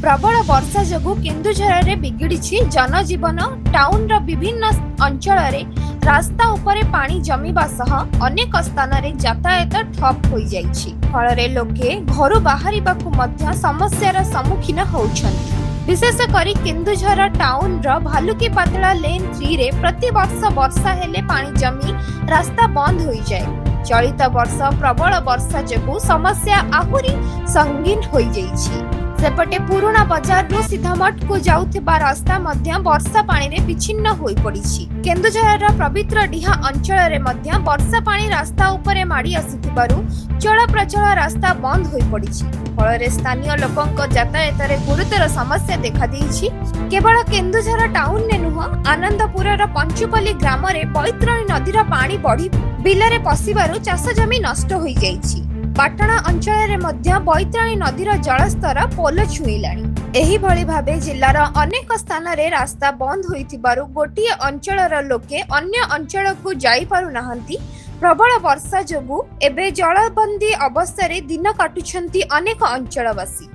प्रबल वर्षा जोगु केन्दुझर रे बिगिड़ी जनजीवन टाउन रो विभिन्न अंचल रे रास्ता उपरे पानी जमीबा सह अनेक स्थान रे यातायात ठप हो जाइछि। फल रे लोके घरु बाहरिबाकु मध्य समस्यार सम्मुखीन होउछन्ति। विशेष करी केन्दुझर टाउन रो भालुकी पातला लेन 3 रे प्रति वर्ष वर्षा हेले पानी जमी रास्ता बंद हो जाए। चलित वर्ष प्रबल वर्षा जोगु समस्या आहुरी संगीन हो जाइछि। सेपटे पुराना बाजार रो सीधामठ को जाउथिबा रास्ता मध्य वर्षा पानी रे विच्छिन्न होई पड़िछि। केन्दुझर पवित्र डिहा अंचल रे मध्य वर्षा पानी रास्ता उपरे माड़ी आसुथिबारु चलप्रचल रास्ता बंद होई पड़िछि। फल रे स्थानीय लोकंक यातायात रे गुरुतर समस्या देखा देइछि। केवल केन्दुझर टाउन ने नुह आनंदपुर रो पंचुपल्ली ग्राम रे बैतरणी नदी रो पानी बढ़ी बिल रे पसिबारु चाष जमी नष्ट होई जाइछि। पाटणा अंचल रे मध्य बैतरणी नदीर जलस्तर पोल छुईलाणी। एही भली भाबे जिल्लार अनेक स्थान रे रास्ता बंद होइथिबारु गोटिए अंचलर लोके अन्य अंचल को जाई पारु नाहंती। प्रबल वर्षा जोगु एबे जलबंदी अवस्था रे दिन काटुछंती अनेक अंचलवासी।